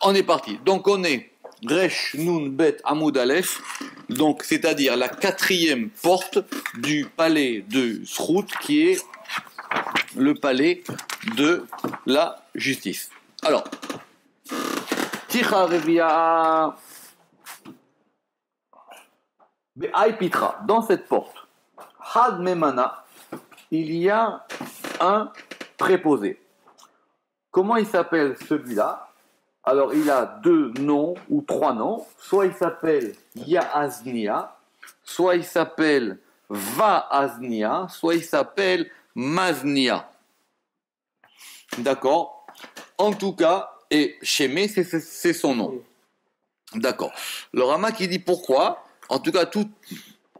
On est parti. Donc on est Resh Nun Bet Amoud Aleph, donc c'est-à-dire la 4e porte du palais de Srout, qui est le palais de la justice. Alors, Ticha Revia Be'ai Pitra, dans cette porte, Had Memana, il y a un préposé. Comment il s'appelle celui-là? Alors, il a 2 noms ou 3 noms. Soit il s'appelle Yaaznia, soit il s'appelle Vaaznia, soit il s'appelle Maznia. D'accord? En tout cas, et Shemé, c'est son nom. D'accord. Le Rama qui dit pourquoi. En tout cas,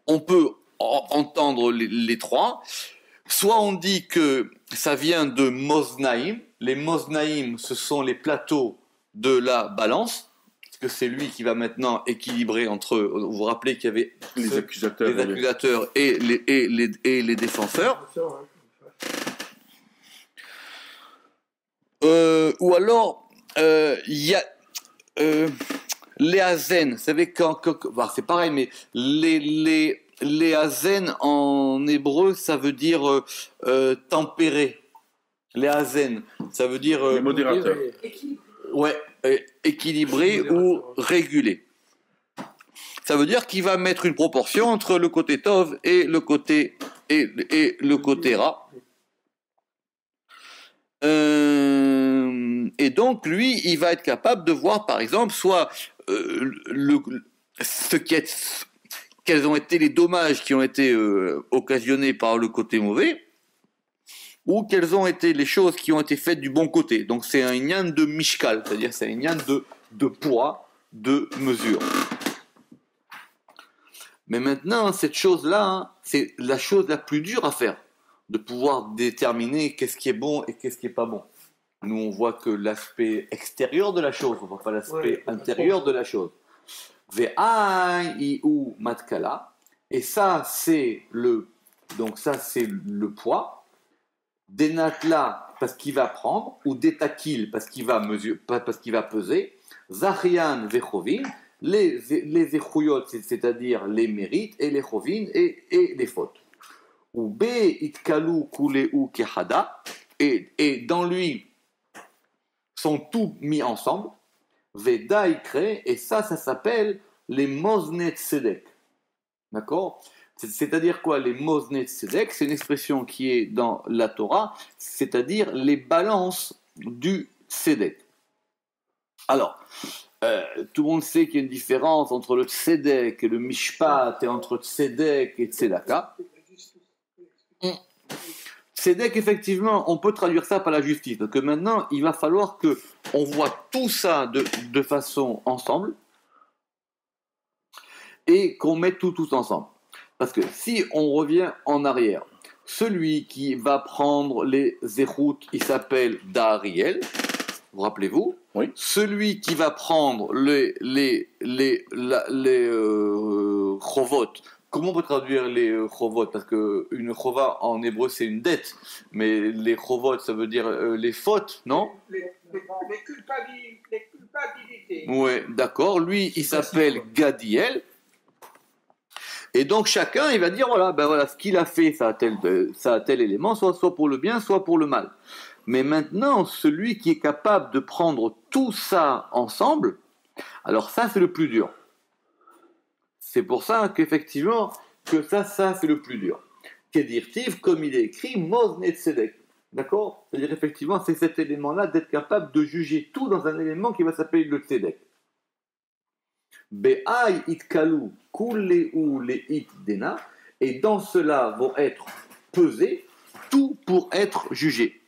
on peut entendre les 3. Soit on dit que ça vient de Moznaïm. Les Moznaïm, ce sont les plateaux de la balance, parce que c'est lui qui va maintenant équilibrer entre, vous vous rappelez qu'il y avait les accusateurs et les défenseurs. Ou alors, il y a les hazen, vous savez, c'est pareil, mais les hazen en hébreu, ça veut dire tempérer. Les hazen, ça veut dire les modérateurs. Ouais, équilibré ou régulé. Ça veut dire qu'il va mettre une proportion entre le côté tov et le côté ra. Et donc lui, il va être capable de voir, par exemple, soit quels ont été les dommages qui ont été occasionnés par le côté mauvais, ou quelles ont été les choses qui ont été faites du bon côté. Donc c'est un inyan de mishkal, c'est-à-dire c'est un inyan de poids, de mesure. Mais maintenant, cette chose-là, c'est la chose la plus dure à faire, de pouvoir déterminer qu'est-ce qui est bon et qu'est-ce qui n'est pas bon. Nous, on voit que l'aspect extérieur de la chose, on ne voit pas l'aspect intérieur de la chose. Ve'ai ou matkala, et ça, c'est le poids. Denatla, parce qu'il va prendre, ou detakil, parce qu'il va mesurer, parce qu'il va peser, Zachian vechovin, les echuyot, c'est-à-dire les mérites, et les chovin, et les fautes. Ou be itkalu kuleu kehada, et dans lui sont tous mis ensemble, veda ikre, et ça s'appelle les moznet sedek. D'accord? C'est-à-dire quoi, les Moznet Tzedek? C'est une expression qui est dans la Torah, c'est-à-dire les balances du Tzedek. Alors, tout le monde sait qu'il y a une différence entre le Tzedek et le Mishpat, et entre Tzedek et Tzedaka. Tzedek, effectivement, on peut traduire ça par la justice. Donc maintenant, il va falloir qu'on voit tout ça de façon ensemble, et qu'on mette tout ensemble. Parce que si on revient en arrière, celui qui va prendre les zéroutes, il s'appelle Dariel, vous rappelez-vous? Oui. Celui qui va prendre les chovot, comment on peut traduire les chovot? Parce qu'une chova en hébreu c'est une dette, mais les chovot ça veut dire les fautes, non? Les culpabilités. Oui, d'accord. Lui, il s'appelle Gadiel. Et donc chacun, il va dire, voilà, ce qu'il a fait, ça a tel élément, soit pour le bien, soit pour le mal. Mais maintenant, celui qui est capable de prendre tout ça ensemble, alors ça, c'est le plus dur. C'est pour ça qu'effectivement, que ça c'est le plus dur. Kedirtiv, comme il est écrit, Moznet Tzedek. D'accord? C'est-à-dire, effectivement, c'est cet élément-là d'être capable de juger tout dans un élément qui va s'appeler le Tzedek. Be'ai itkalu kuleu leit dena, et dans cela vont être pesés tout pour être jugés.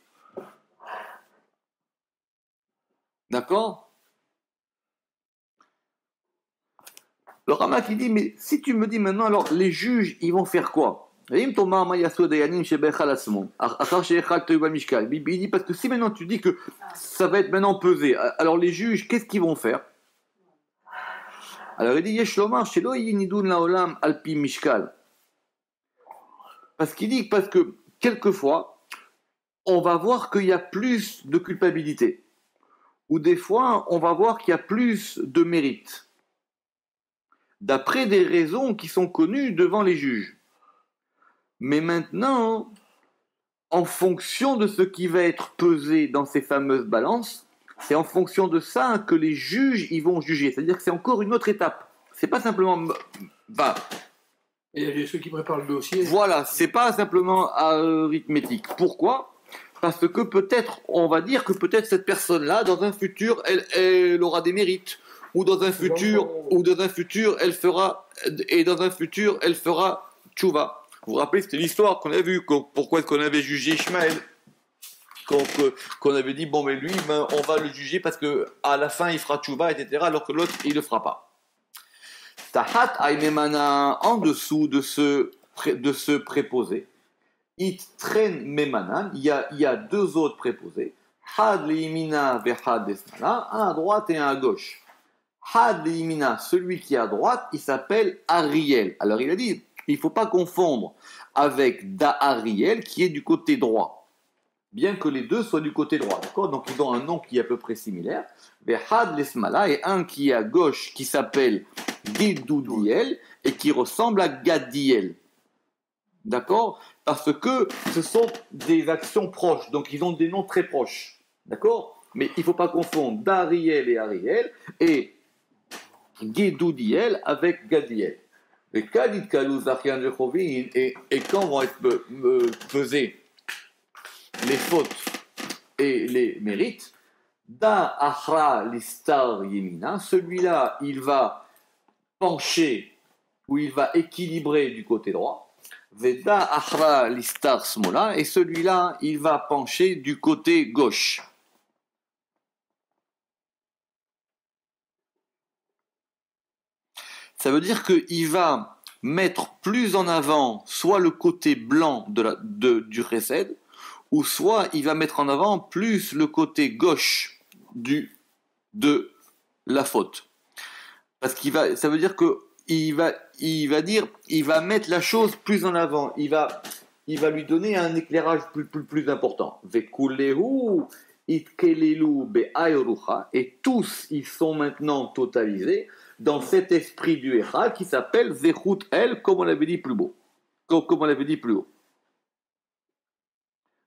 D'accord? Le Rama qui dit, mais si tu me dis maintenant, alors les juges, ils vont faire quoi? Il dit parce que si maintenant tu dis que ça va être maintenant pesé, alors les juges, qu'est-ce qu'ils vont faire? Alors il dit alpi mishkal. Parce que quelquefois, on va voir qu'il y a plus de culpabilité. où des fois, on va voir qu'il y a plus de mérite, d'après des raisons qui sont connues devant les juges. Mais maintenant, en fonction de ce qui va être pesé dans ces fameuses balances, c'est en fonction de ça que les juges ils vont juger. C'est-à-dire que c'est encore une autre étape. C'est pas simplement... Bah, et il y a ceux qui préparent le dossier. Voilà, c'est pas simplement arithmétique. Pourquoi ? Parce que peut-être, on va dire que peut-être cette personne-là, dans un futur, elle aura des mérites. Ou dans un futur, elle fera... Et dans un futur, elle fera tchouva. Vous vous rappelez, c'était l'histoire qu'on a vue. Pourquoi est-ce qu'on avait jugé Ishmaël ? Qu'on avait dit, bon, mais lui, ben, on va le juger parce qu'à la fin, il fera tchouva, etc., alors que l'autre, il ne le fera pas. Tahat aïmemana, en dessous de ce préposé, it traîne memanan, il y a deux autres préposés, had liimina vehad esmala, un à droite et un à gauche. Had liimina, celui qui est à droite, il s'appelle Ariel. Alors il a dit, il ne faut pas confondre avec Da'ariel qui est du côté droit, bien que les deux soient du côté droit, d'accord ? Donc ils ont un nom qui est à peu près similaire. Vehad l'esmala, et un qui est à gauche qui s'appelle Gidoudiel et qui ressemble à Gadiel. D'accord ? Parce que ce sont des actions proches, donc ils ont des noms très proches. D'accord ? Mais il ne faut pas confondre Dariel et Ariel et Gidoudiel avec Gadiel. Et quand vont être pesées les fautes et les mérites, Da Achra Listar Yemina, celui-là, il va pencher ou il va équilibrer du côté droit. Veda Achra Listar Smola, et celui-là, il va pencher du côté gauche. Ça veut dire qu'il va mettre plus en avant soit le côté blanc du Chesed, ou soit il va mettre en avant plus le côté gauche de la faute. Parce ça veut dire que il va mettre la chose plus en avant. Il va lui donner un éclairage plus important. Vekulehu itkelelu be'ayrucha, et tous ils sont maintenant totalisés dans cet esprit du Echad qui s'appelle Zechut El, comme on l'avait dit plus haut.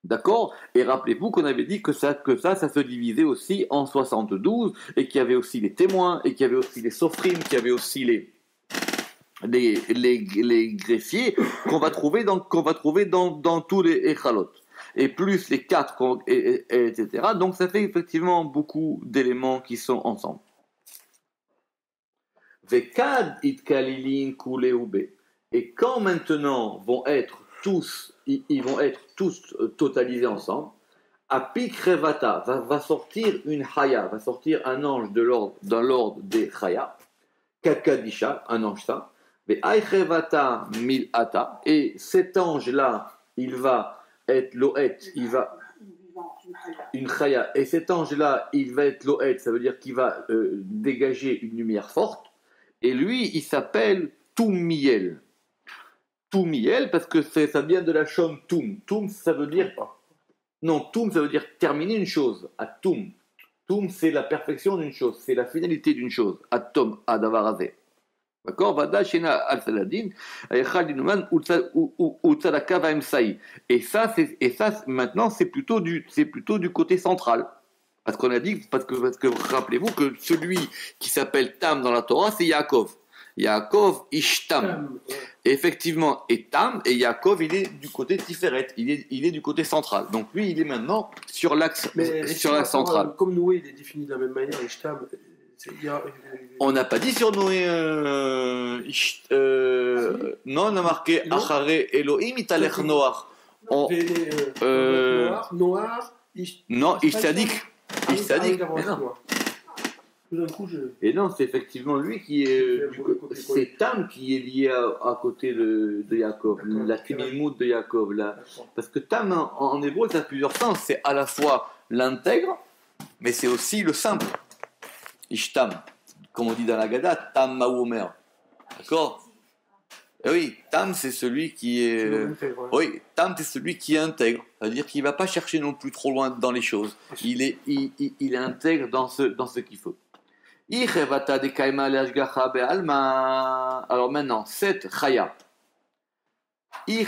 D'accord ? Et rappelez-vous qu'on avait dit que ça se divisait aussi en 72, et qu'il y avait aussi les témoins, et qu'il y avait aussi les sofrim, qu'il y avait aussi les greffiers qu'on va trouver dans tous les Echalot. Et plus les quatre, etc. Donc ça fait effectivement beaucoup d'éléments qui sont ensemble. Vekad itkalilin kuleube. Et quand maintenant ils vont être tous totalisés ensemble, Apik Revata va sortir une Chaya, va sortir un ange dans l'ordre des Chaya, Kakadisha, un ange saint, mais Aïchrevata Milata, et cet ange-là, il va être Loet, une Chaya, et cet ange-là, il va être Loet, ça veut dire qu'il va dégager une lumière forte, et lui, il s'appelle Toumiel. Toumiel, parce que ça vient de la Shom Toum. Toum, ça veut dire... Non, Toum, ça veut dire terminer une chose. Atum. Toum, c'est la perfection d'une chose. C'est la finalité d'une chose. Atom, Adavarazé. D'accord ? Vada, Shena, Al-Saladin, Echadinuman, Utzadaka, Vaemsaï. Et ça, maintenant, c'est plutôt du côté central. Parce que rappelez-vous que celui qui s'appelle Tam dans la Torah, c'est Yaakov. Yaakov Ishtam. Et effectivement, et Tam, et Yaakov, il est du côté Tiferet, il est du côté central. Donc lui, il est maintenant sur l'axe central. Comme Noé, il est défini de la même manière, Ishtam. On n'a pas dit sur Noé. Non, on a marqué Achare Elohim Italech Noach. Noir. Non, Ishtadik. Et non, c'est effectivement lui qui est. C'est Tam qui est lié à côté de Yaakov, la Timimout de Yaakov. Parce que Tam en hébreu, ça a plusieurs sens. C'est à la fois l'intègre, mais c'est aussi le simple. Ishtam, comme on dit dans la Gada, Tam Maoumer. D'accord ? Oui, Tam, c'est celui qui est. Oui, Tam, c'est celui qui est intègre. C'est-à-dire qu'il ne va pas chercher non plus trop loin dans les choses. Il est intègre dans ce qu'il faut. Alors maintenant, cette Chaya. Elle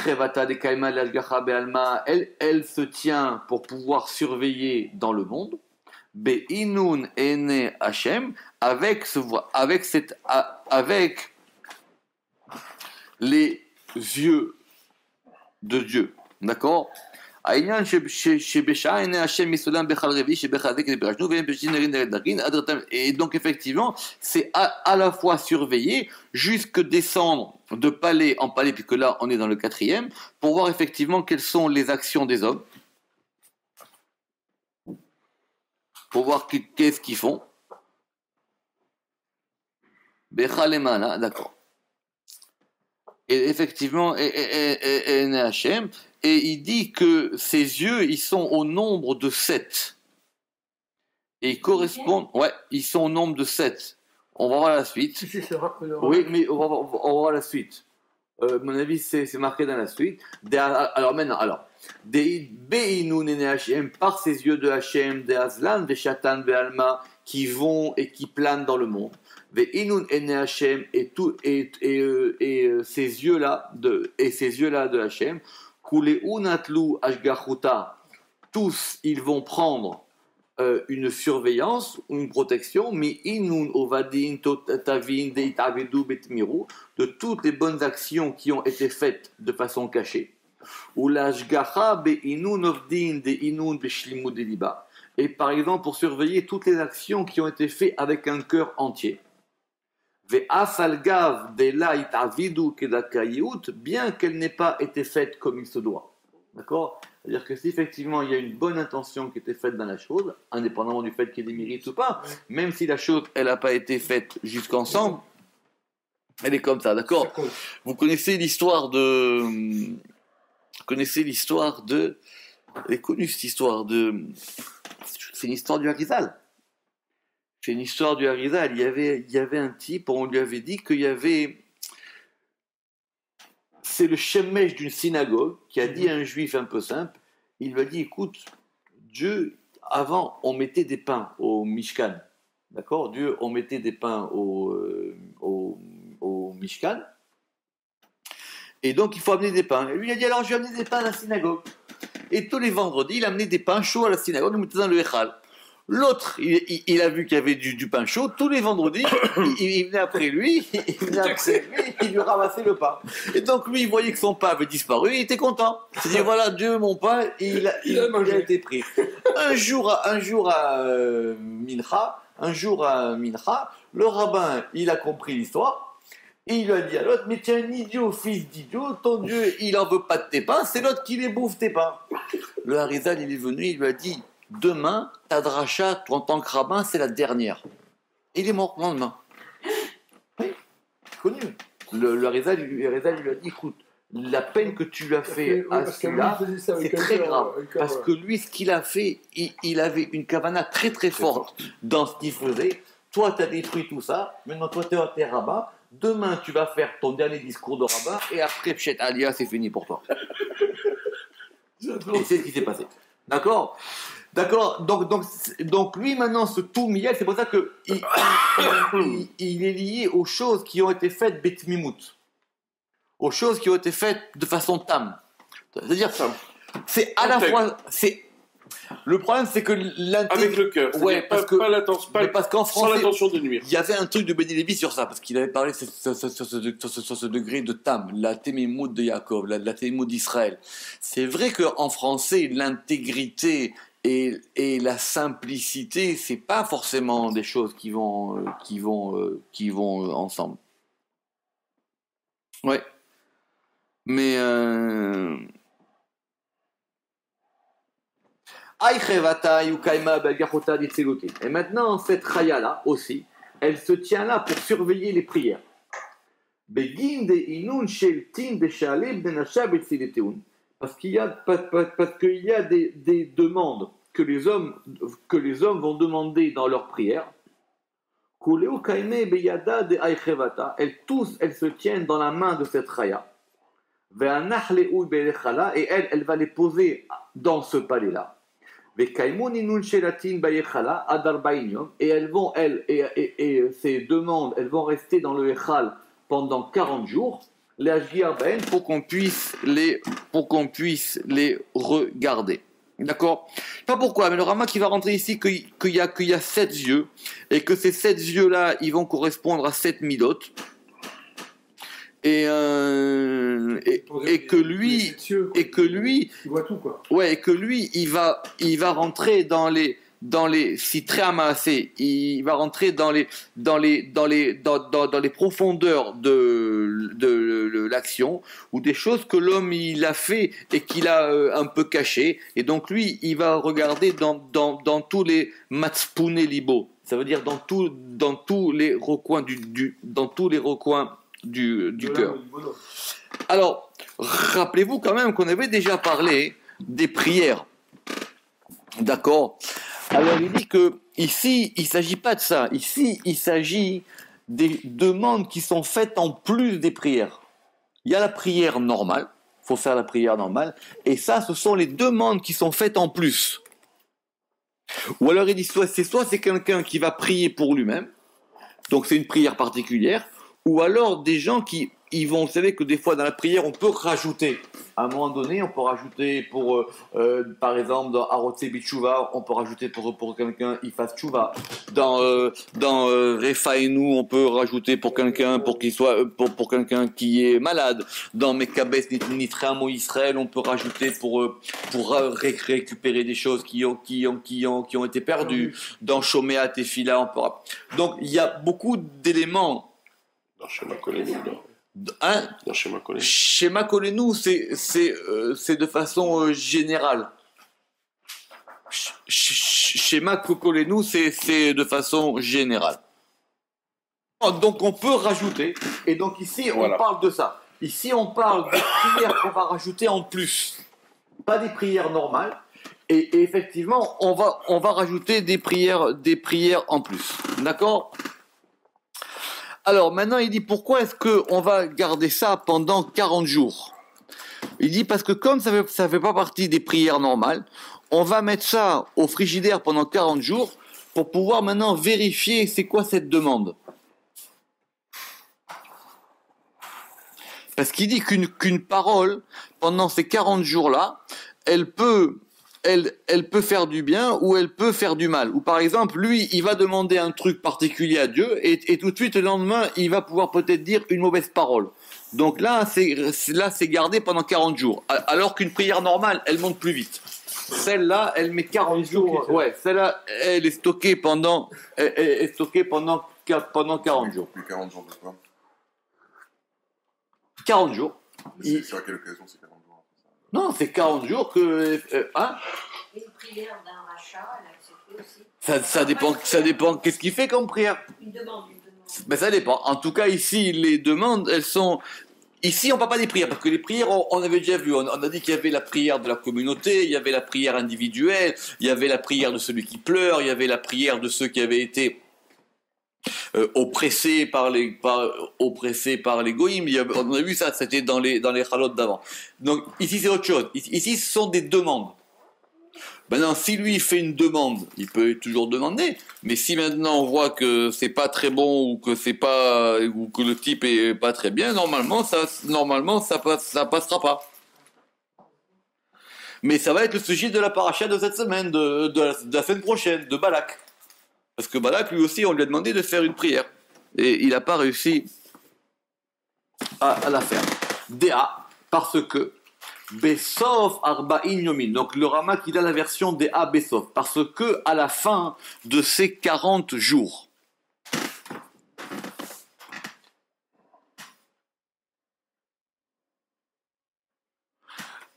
se tient pour pouvoir surveiller dans le monde. Be'inun ene Hashem, avec les yeux de Dieu. D'accord? Et donc effectivement, c'est à la fois surveiller, jusque descendre de palais en palais, puisque là on est dans le 4e, pour voir effectivement quelles sont les actions des hommes, pour voir qu'est-ce qu'ils font. D'accord. Et effectivement, Hachem, et il dit que ses yeux, ils sont au nombre de 7. Et ils correspondent, ouais, ils sont au nombre de 7. On va voir la suite. Oui, mais on va voir la suite. Mon avis, c'est marqué dans la suite. Alors maintenant, des Be'inun ene Hachem, par ses yeux de Hachem, des Azlan, des Shatan, des Alma, qui vont et qui planent dans le monde. Ve'inun ene Hachem, et ces yeux-là de Hachem, Kuleunatlu Ashgachuta, tous ils vont prendre une surveillance ou une protection, mais inun ovadin tavin deitavedu betmiru, de toutes les bonnes actions qui ont été faites de façon cachée. Ou l'ashgacha be'inun ovdin de'inun beshlimud deliba, et par exemple pour surveiller toutes les actions qui ont été faites avec un cœur entier. Bien qu'elle n'ait pas été faite comme il se doit. D'accord? C'est-à-dire que si effectivement il y a une bonne intention qui était faite dans la chose, indépendamment du fait qu'il y ait des mérites ou pas, même si la chose elle n'a pas été faite jusqu'ensemble, elle est comme ça, d'accord? Vous connaissez l'histoire de... Elle est connue cette histoire de... C'est une histoire du Harizal. C'est une histoire du Harizal. Il y avait un type, on lui avait dit qu'il y avait... C'est le shemesh d'une synagogue qui a dit à un juif un peu simple, il lui a dit, écoute, Dieu, avant, on mettait des pains au Mishkan. D'accord? Dieu, on mettait des pains au Mishkan. Et donc, il faut amener des pains. Et lui, il a dit, alors, je vais amener des pains à la synagogue. Et tous les vendredis, il amenait des pains chauds à la synagogue, il mettait dans le Echal. L'autre, il a vu qu'il y avait du pain chaud. Tous les vendredis, il venait après lui, il lui ramassait le pain. Et donc lui, il voyait que son pain avait disparu, il était content. Il s'est dit, voilà, Dieu, mon pain, il a été pris. Un jour à Mincha, le rabbin, il a compris l'histoire. Et il lui a dit à l'autre, mais tu es un idiot, fils d'idiot, ton Dieu, il en veut pas de tes pains, c'est l'autre qui les bouffe tes pains. Le Harizal, il est venu, il lui a dit, demain, ta dracha, en tant que rabbin, c'est la dernière. Il est mort le lendemain. Oui, connu. Le Harizal, lui a dit, écoute, la peine que tu lui as fait à celui-là, c'est très grave. Parce que lui, ce qu'il a fait, il avait une kavana très très forte dans ce qu'il faisait. Toi, tu as détruit tout ça. Maintenant, toi, tu es rabbin. Demain, tu vas faire ton dernier discours de rabbin. Et après, Pshet Alia, c'est fini pour toi. Et c'est ce qui s'est passé. D'accord? Donc lui maintenant ce tout miel, c'est pour ça que il est lié aux choses qui ont été faites betmimout, aux choses qui ont été faites de façon tam. C'est-à-dire c'est à la fois le problème c'est que avec le cœur, ouais, parce qu'en sans l'intention de nuire. Il y avait un truc de Beni Lévi sur ça parce qu'il avait parlé sur ce degré de tam, la témémout de Yaakov, la témémout d'Israël. C'est vrai qu'en français l'intégrité et la simplicité, c'est pas forcément des choses qui vont ensemble. Ouais. Mais et maintenant cette chaya là aussi, elle se tient là pour surveiller les prières. Parce qu'il y a des demandes que les hommes vont demander dans leurs prières. Kuleu kaime beyada de aichevata. Elles tous, elles se tiennent dans la main de cette chaya. Ve'anahleu belechala. Et elle va les poser dans ce palais-là. Ve'kaimu ninun shelatin bayechala adarbain yom. Et elles vont, et ces demandes, elles vont rester dans le echal pendant 40 jours. Les Ashgiar Baen, pour qu'on puisse les regarder. D'accord? Pas pourquoi, mais le Rama qui va rentrer ici qu'il y a 7 yeux, et que ces 7 yeux-là, ils vont correspondre à 7 midot, et que lui, il voit tout, quoi. ouais, et que lui, il va rentrer dans les si très amassé, il va rentrer dans les profondeurs de l'action, ou des choses que l'homme il a fait et qu'il a un peu caché, et donc lui il va regarder dans tous les matspune libo, ça veut dire dans tous les recoins du cœur. Alors rappelez-vous quand même qu'on avait déjà parlé des prières, d'accord? Alors il dit que ici il ne s'agit pas de ça. Ici il s'agit des demandes qui sont faites en plus des prières. Il y a la prière normale, il faut faire la prière normale, et ça ce sont les demandes qui sont faites en plus. Ou alors il dit soit c'est quelqu'un qui va prier pour lui-même, donc c'est une prière particulière, ou alors des gens qui vont, vous savez que des fois dans la prière on peut rajouter. À un moment donné, on peut rajouter pour, par exemple, dans Arotse Bichouva, on peut rajouter pour quelqu'un, il fasse Chouva. Dans Refainu, on peut rajouter pour quelqu'un, pour qu'il soit, pour quelqu'un qui est malade. Dans Mekabes Nitramo Israël, on peut rajouter pour récupérer des choses qui ont été perdues. Dans Shomea Tefila, on peut. Donc, il y a beaucoup d'éléments. Dans Shema Kolenu, Hein? Shema Kolenu, c'est de façon générale. Shema Kolenu, c'est de façon générale. Donc on peut rajouter, et donc ici on parle de ça. Ici on parle des prières qu'on va rajouter en plus, pas des prières normales. Et effectivement, on va rajouter des prières en plus. D'accord? Alors maintenant, il dit pourquoi est-ce qu'on va garder ça pendant 40 jours? Il dit parce que comme ça fait pas partie des prières normales, on va mettre ça au frigidaire pendant 40 jours pour pouvoir maintenant vérifier c'est quoi cette demande. Parce qu'il dit qu'une parole, pendant ces 40 jours-là, elle peut faire du bien ou elle peut faire du mal. Ou par exemple, lui, il va demander un truc particulier à Dieu et tout de suite, le lendemain, il va pouvoir peut-être dire une mauvaise parole. Donc là, c'est gardé pendant 40 jours. Alors qu'une prière normale, elle monte plus vite. Celle-là, elle met 40 jours. Ouais, celle-là, elle est stockée pendant 40 jours. Plus 40 jours de quoi? 40 jours. C'est à quelle occasion c'est 40 jours? Non, c'est 40 jours que... hein? Une prière d'un rachat, elle accepte aussi. Ça dépend. Qu'est-ce qu'il fait comme prière? Une demande. Ben, ça dépend. En tout cas, ici, les demandes, elles sont... Ici, on ne parle pas des prières, parce que les prières, on avait déjà vu. On a dit qu'il y avait la prière de la communauté, il y avait la prière individuelle, il y avait la prière de celui qui pleure, il y avait la prière de ceux qui avaient été... oppressés par les goïms. On a vu ça, c'était dans les chalotes d'avant. Donc ici c'est autre chose. Ici ce sont des demandes. Maintenant, si lui fait une demande, il peut toujours demander. Mais si maintenant on voit que c'est pas très bon ou que le type est pas très bien, normalement ça passera pas. Mais ça va être le sujet de la paracha de cette semaine, de la semaine prochaine, de Balak. Parce que Balak, lui aussi, on lui a demandé de faire une prière. Et il n'a pas réussi à la faire. Déa, parce que Besof Arba'in Yomin. Donc le Rama qui a la version Déa Besof. Parce que à la fin de ces 40 jours.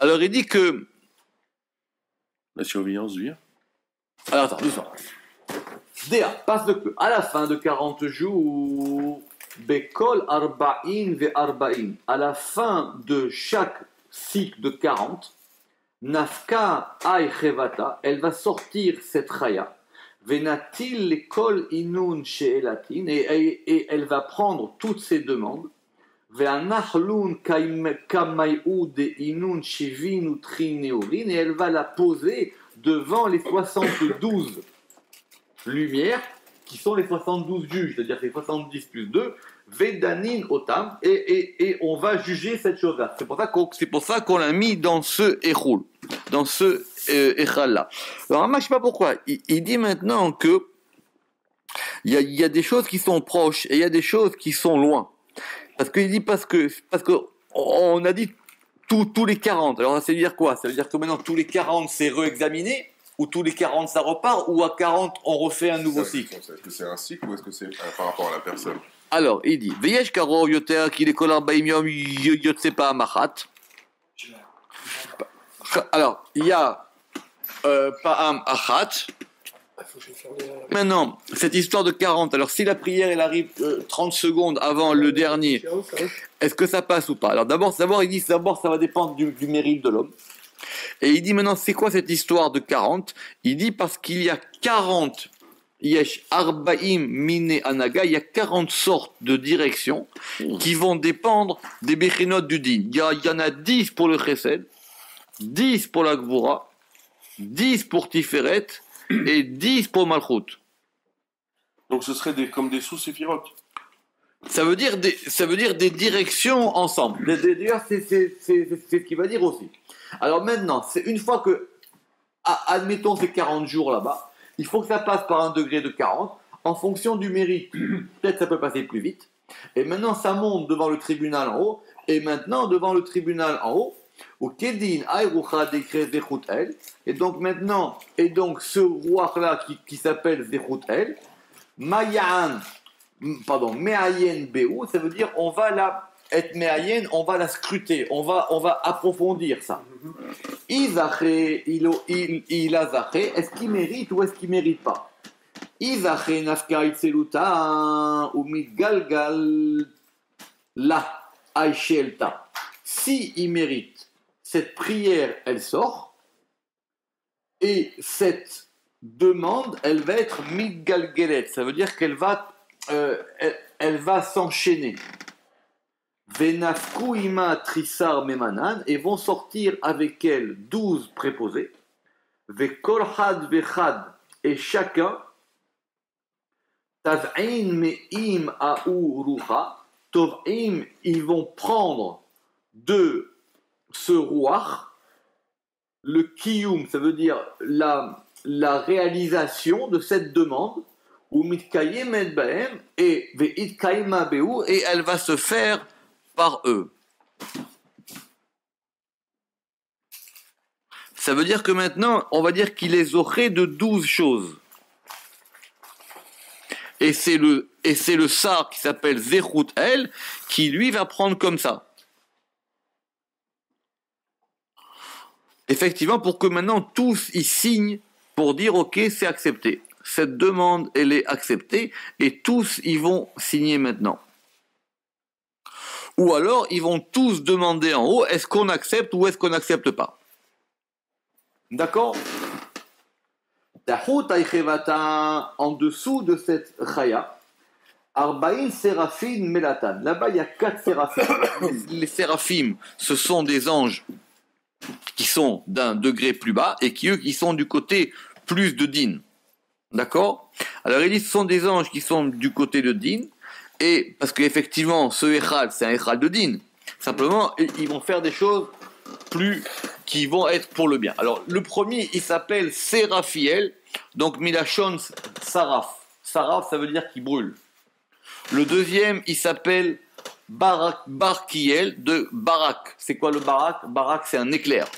Alors il dit que... La surveillance du bien. Alors attends, doucement. Déa, parce que à la fin de 40 jours, Bekol Arba'in ve Arba'in, à la fin de chaque cycle de 40, Nafka Ay Chevata, elle va sortir cette chaya, Venatil l'école inun she'elatin, et elle va prendre toutes ces demandes. Ve'anahlun kamayu de inun shivin utrin neorin, et elle va la poser devant les 72 lumières qui sont les 72 juges, c'est-à-dire les 70 plus 2, Vedanin Otam, et on va juger cette chose-là. C'est pour ça qu'on l'a mis dans ce Echoul, dans ce Echal-là. Alors, je ne sais pas pourquoi, il dit maintenant que il y a des choses qui sont proches et il y a des choses qui sont loin. Parce qu'il dit, parce que on a dit tous les 40. Alors, ça veut dire quoi? Ça veut dire que maintenant, tous les 40, c'est réexaminé? Ou tous les 40 ça repart, ou à 40 on refait un nouveau cycle. Est-ce que c'est un cycle ou est-ce que c'est par rapport à la personne? Alors, il dit, Veyesh karov yoter ki lekol 40 yom yotse pa machat. Alors, il y a Pa'am Achat. Maintenant, cette histoire de 40, alors si la prière elle arrive 30 secondes avant le dernier, est-ce que ça passe ou pas? Alors d'abord, il dit, ça va dépendre du mérite de l'homme. Et il dit maintenant, c'est quoi cette histoire de 40? Il dit parce qu'il y a 40, yesh arba'im mine anaga, il y a 40 sortes de directions qui vont dépendre des bechinot du din. Il y en a 10 pour le chesed, 10 pour la gvura, 10 pour tiferet et 10 pour malchut. Donc ce serait comme des sous-séphirotes. Ça veut dire des directions ensemble. D'ailleurs, c'est ce qu'il va dire aussi. Alors maintenant, c'est une fois que, admettons ces 40 jours là-bas, il faut que ça passe par un degré de 40. En fonction du mérite, peut-être ça peut passer plus vite. Et maintenant, ça monte devant le tribunal en haut. Et maintenant, devant le tribunal en haut, au Kedin Ayrucha décret Zechut El. Et donc maintenant, ce roi-là qui s'appelle Zechut El, Me'ayen Be'u, ça veut dire on va la on va la scruter, on va approfondir ça. Izaché, Ilazaché, est-ce qu'il mérite ou est-ce qu'il mérite pas? Izaché nafka itzeluta ou mitgalgal la aishelta. Si il mérite, cette prière, elle sort, et cette demande, elle va être mitgalgelet, ça veut dire qu'elle va elle va s'enchaîner. Venafku ima trisar memanan, et vont sortir avec elle 12 préposés. Vekol had vechad, et chacun tav'in me'im a'u rucha, tov'im, ils vont prendre de ce roi le kiyum, ça veut dire la réalisation de cette demande, ou mitkayem et baem, et ve'itkayma be'u, et elle va se faire par eux. Ça veut dire que maintenant, on va dire qu'il les aurait de 12 choses. Et c'est le sar qui s'appelle Zechut El qui lui va prendre comme ça. Effectivement, pour que maintenant tous y signent pour dire ok, c'est accepté. Cette demande, elle est acceptée et tous y vont signer maintenant. Ou alors, ils vont tous demander en haut, est-ce qu'on accepte ou est-ce qu'on n'accepte pas? D'accord? En dessous de cette chaya, Arba'in séraphim melatan. Là-bas, il y a 4 séraphim. Les séraphim, ce sont des anges qui sont d'un degré plus bas et qui sont du côté plus de din. D'accord? Alors, il dit, ce sont des anges qui sont du côté de din. Et parce qu'effectivement, ce Echal, c'est un Echal de din. Simplement, ils vont faire des choses qui vont être pour le bien. Alors, le premier, il s'appelle Séraphiel, donc Milachon Saraf. Saraf, ça veut dire qui brûle. Le deuxième, il s'appelle Barkiel de Barak. C'est quoi le Barak? Barak, c'est un éclair.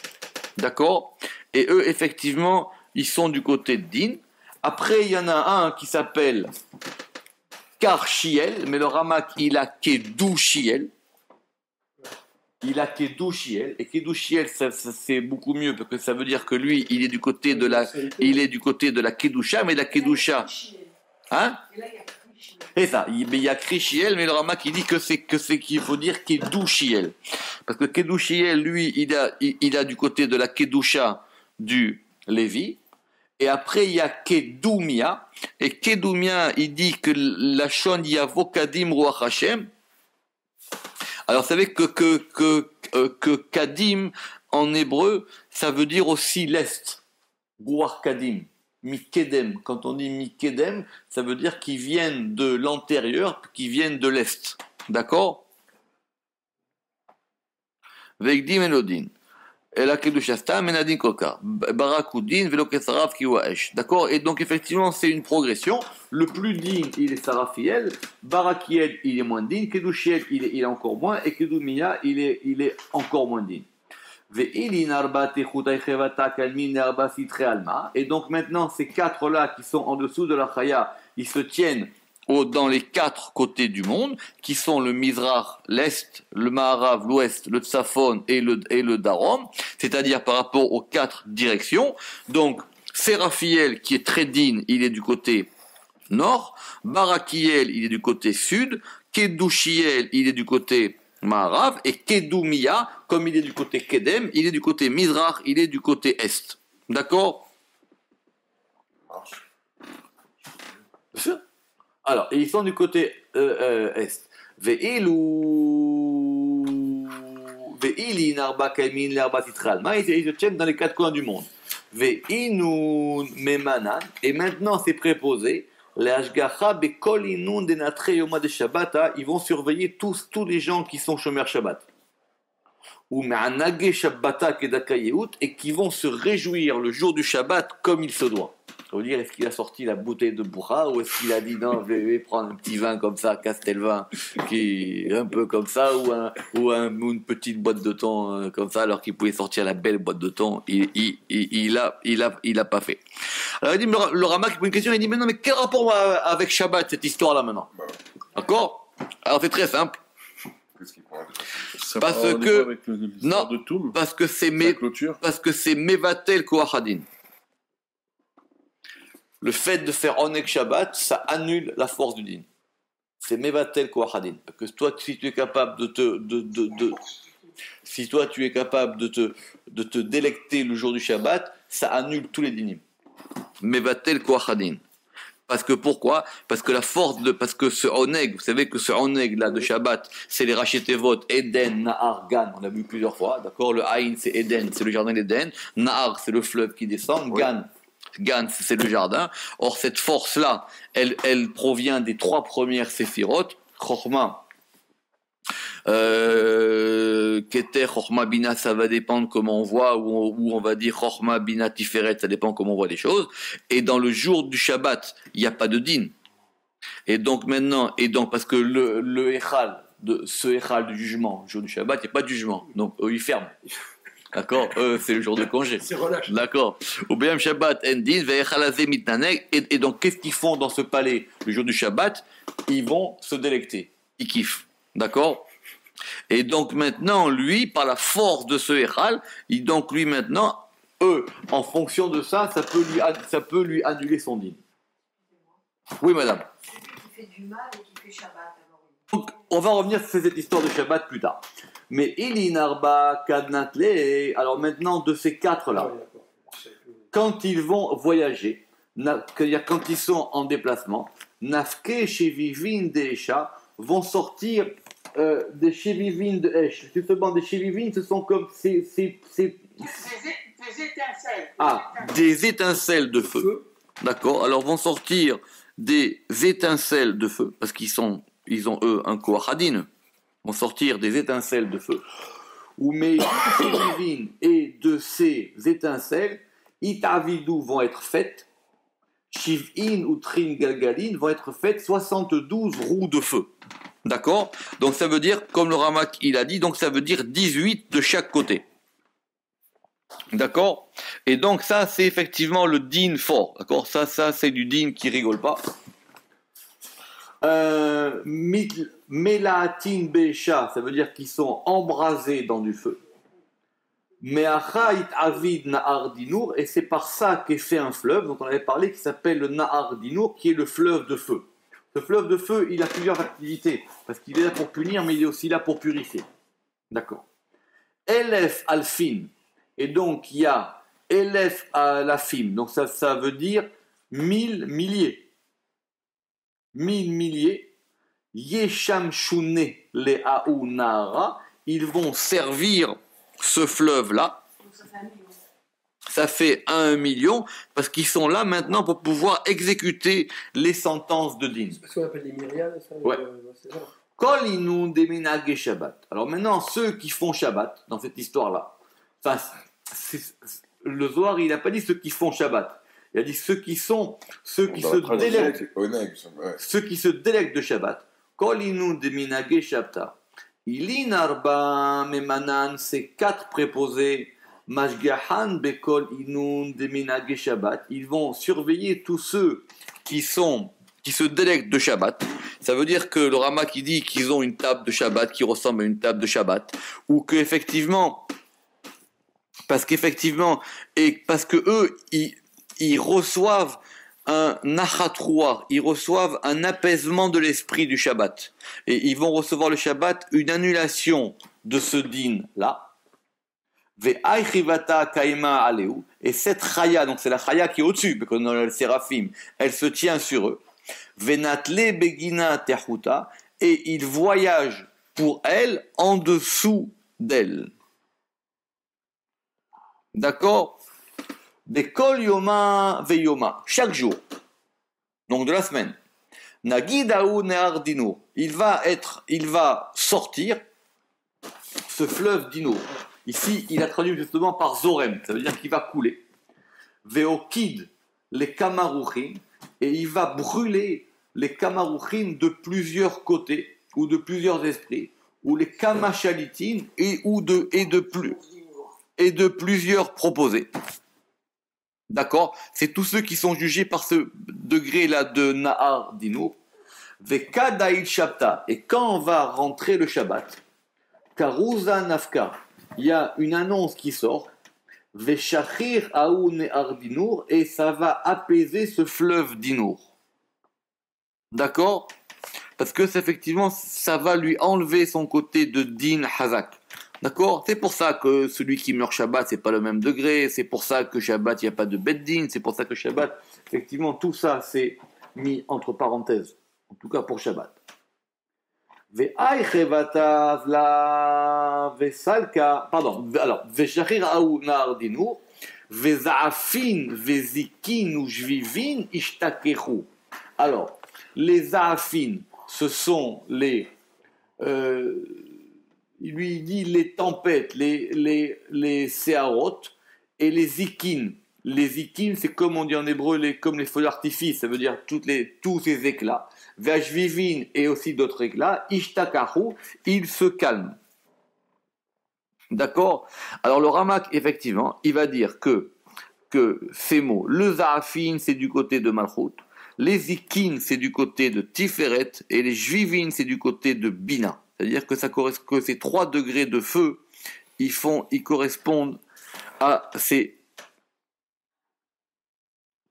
D'accord? Et eux, effectivement, ils sont du côté de din. Après, il y en a un qui s'appelle Karchiel, mais le Ramak, il a Kedushiel. Il a Kedushiel, et Kedushiel, c'est beaucoup mieux, parce que ça veut dire que lui, il est du côté de la Kedusha, mais la Kedusha. Hein? C'est ça, il y a Krishiel, mais le Ramak, il dit que c'est qu'il faut dire Kedushiel. Parce que Kedushiel, lui, il a du côté de la Kedusha du Lévi, Et après, il y a Kedoumia. Et Kedoumia, il dit que la Shon Yavo Kadim Ruach Hashem. Alors, vous savez que Kadim, en hébreu, ça veut dire aussi l'Est. Ruach Kadim. Mikedem. Quand on dit Mikedem, ça veut dire qu'ils viennent de l'antérieur, qu'ils viennent de l'Est. D'accord? Vegdim Elodin. D'accord? Et donc effectivement c'est une progression. Le plus digne il est Sarafiel, Barakiel il est moins digne, Kedushiel il est encore moins, et Kedumia il est encore moins digne. Et donc maintenant ces quatre là qui sont en dessous de la Chaya, ils se tiennent dans les quatre côtés du monde, qui sont le Mizrach, l'Est, le Maharav, l'Ouest, le Tsafon et le Darom, c'est-à-dire par rapport aux quatre directions. Donc, Serafiel, qui est très digne, il est du côté nord, Barakiel, il est du côté sud, Kedushiel, il est du côté Maharav, et Kedoumia, comme il est du côté Kedem, il est du côté Mizrach, il est du côté Est. D'accord? Bien sûr. Alors, ils sont du côté Est. Ils se tiennent dans les quatre coins du monde. Et maintenant, c'est préposé. Ils vont surveiller tous les gens qui sont chômeurs Shabbat. Et qui vont se réjouir le jour du Shabbat comme il se doit. Ça veut dire, est-ce qu'il a sorti la bouteille de Bourra ou est-ce qu'il a dit non, je vais prendre un petit vin comme ça, Castelvin, qui est un peu comme ça, ou une petite boîte de thon comme ça, alors qu'il pouvait sortir la belle boîte de thon, il a pas fait. Alors il dit, le Rama qui pose une question, il dit, mais non, mais quel rapport avec Shabbat, cette histoire-là maintenant? D'accord? Alors c'est très simple. Parce que non, parce que c'est Mevatel Koachadin. Le fait de faire Oneg Shabbat, ça annule la force du din. C'est Mevatel Koachadin. Parce que toi, si tu es capable de te délecter le jour du Shabbat, ça annule tous les dinim. Mevatel Koachadin. Parce que pourquoi? Parce que parce que ce Oneg, vous savez que ce Oneg là de Shabbat, c'est les Rachetevot, Eden, Nahar, Gan, on l'a vu plusieurs fois, d'accord? Le Aïn c'est Eden, c'est le jardin d'Eden, Nahar c'est le fleuve qui descend, Gan, c'est le jardin. Or cette force là, elle provient des trois premières séphirotes, Chochma, Keter, Chochma, Bina, ça va dépendre comment on voit, ou on va dire Chochma, Bina, Tiferet, ça dépend comment on voit les choses. Et dans le jour du Shabbat, il n'y a pas de din. Et donc maintenant, parce que le Echal, ce Echal du jugement, le jour du Shabbat, il n'y a pas de jugement. Donc eux, ils ferment. D'accord? C'est le jour de congé. C'est relâché. D'accord. Au B'yam Shabbat, Endin, Ve'echalazé mitnaneg. Et donc, qu'est-ce qu'ils font dans ce palais le jour du Shabbat? Ils vont se délecter. Ils kiffent. D'accord? Et donc maintenant, lui, par la force de ce Echal, donc lui maintenant, en fonction de ça, ça peut lui annuler son dîme. Oui, madame. Qui fait du mal et qui fait Shabbat. Alors... Donc, on va revenir sur cette histoire de Shabbat plus tard. Mais Ilinarba, Kadnatle, alors maintenant de ces quatre-là, quand ils vont voyager, quand ils sont en déplacement, Nafke, Shevivin, Deesha vont sortir des Shevivin de Esh. Justement, des Shevivin, ce sont comme des étincelles. Ah, des étincelles de feu. D'accord? Alors vont sortir des étincelles de feu, parce ils ont eux un Koachadin. Vont sortir des étincelles de feu. Ou mais et de ces étincelles, Itavidou vont être faites, Shiv'in ou Trin Galgalin vont être faites 72 roues de feu. D'accord? Donc ça veut dire, comme le Ramak il a dit, donc ça veut dire 18 de chaque côté. D'accord? Et donc ça c'est effectivement le din fort. D'accord? Ça c'est du din qui rigole pas. Melatin Becha, ça veut dire qu'ils sont embrasés dans du feu. Meachait Avid Nahar Dinour, et c'est par ça qu'est fait un fleuve, dont on avait parlé, qui s'appelle le Nahar Dinour, qui est le fleuve de feu. Ce fleuve de feu, il a plusieurs activités, parce qu'il est là pour punir, mais il est aussi là pour purifier. D'accord. Elef Alfin, et donc il y a Elef alafim, donc ça veut dire 1000 milliers. 1000 milliers. Yesham shune le aunara, ils vont servir ce fleuve-là. Donc ça fait 1 million. Ça fait 1 million, parce qu'ils sont là maintenant pour pouvoir exécuter les sentences de din. C'est ce qu'on appelle les myriades, ça. Ouais. C'est ça. Kol inun de minhag Shabbat. Alors maintenant, ceux qui font Shabbat, dans cette histoire-là, enfin, le Zohar, il n'a pas dit ceux qui font Shabbat. Il a dit ceux qui se délèguent. C'est Oneg, ça, ouais. Ceux qui se délèguent de Shabbat. Kol inun de minhag Shabbat. Ilin arba memanan, c'est 4 préposés. Mashgahan bekol inun de minhag Shabbat. Ils vont surveiller tous ceux qui se délèguent de Shabbat. Ça veut dire que le Rama qui dit qu'ils ont une table de Shabbat qui ressemble à une table de Shabbat, ou qu'effectivement, parce que eux, ils reçoivent un nachatroua, ils reçoivent un apaisement de l'esprit du Shabbat. Et ils vont recevoir le Shabbat une annulation de ce din-là. Et cette chaya, donc c'est la chaya qui est au-dessus, parce qu'on a le séraphim, elle se tient sur eux. Venatle begina terhuta, et il voyage pour elle en dessous d'elle. D'accord? Des kol yoma veyoma, chaque jour, donc de la semaine. Nagidaou near dinour, il va sortir ce fleuve dinour. Ici, il a traduit justement par Zorem, ça veut dire qu'il va couler. Veokid, les kamarouchim, et il va brûler les kamarouchim de plusieurs côtés, ou de plusieurs esprits, ou les kamachalitines, et de plusieurs proposés. D'accord? C'est tous ceux qui sont jugés par ce degré-là de Nahar Dinour. Vekadaïl Shabta, et quand on va rentrer le Shabbat, Karuza Nafka, il y a une annonce qui sort, Veshachir Aou Nehar Dinour, et ça va apaiser ce fleuve Dinour. D'accord? Parce que effectivement, ça va lui enlever son côté de Din Hazak. D'accord? C'est pour ça que celui qui meurt Shabbat, c'est pas le même degré, c'est pour ça que Shabbat, il n'y a pas de Beddin, c'est pour ça que Shabbat, effectivement, tout ça, c'est mis entre parenthèses, en tout cas pour Shabbat. Veshachir Aou Nehar Dinour, Vezaafin, Vezikin ou Jvivin, Ishtakechu. Alors, les Zaafin, ce sont les... il lui dit les tempêtes, les séharot, et les zikin. Les zikin, c'est comme on dit en hébreu, comme les feux d'artifice, ça veut dire tous ces éclats. Vashvivin et aussi d'autres éclats, ishtakahu, il se calme. D'accord? Alors le Ramak, effectivement, il va dire que ces mots, le zaafin, c'est du côté de Malchut, les zikin, c'est du côté de Tiferet, et les jvivin, c'est du côté de Bina. C'est-à-dire que ces 3 degrés de feu, ils correspondent à ces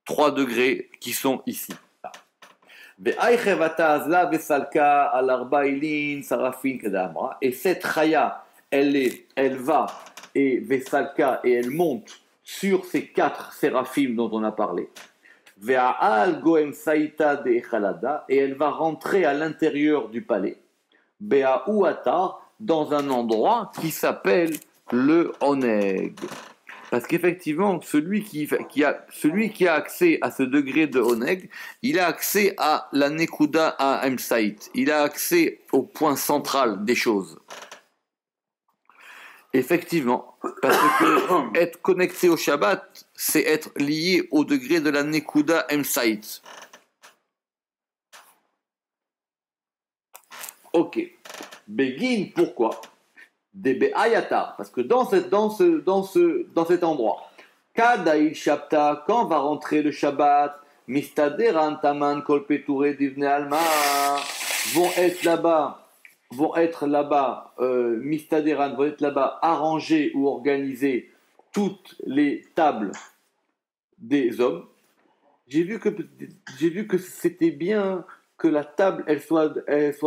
3 degrés qui sont ici. Et cette chaya, elle va, et Vesalka, et elle monte sur ces 4 séraphim dont on a parlé. Et elle va rentrer à l'intérieur du palais. Béaouatar, dans un endroit qui s'appelle le Oneg. Parce qu'effectivement, celui qui a accès à ce degré de Oneg, il a accès à la Nekuda à Emsaït. Il a accès au point central des choses. Effectivement, parce que être connecté au Shabbat, c'est être lié au degré de la Nekuda Emsaït. Ok. Begin, pourquoi? Debe Ayatar, parce que dans cet endroit, Kadaïl Shabta, quand va rentrer le Shabbat, Mistaderan Taman Kolpeture Divne Alma, vont être là-bas, Mistaderan, vont être là-bas arrangés ou organisés toutes les tables des hommes. J'ai vu que c'était bien que la table elle soit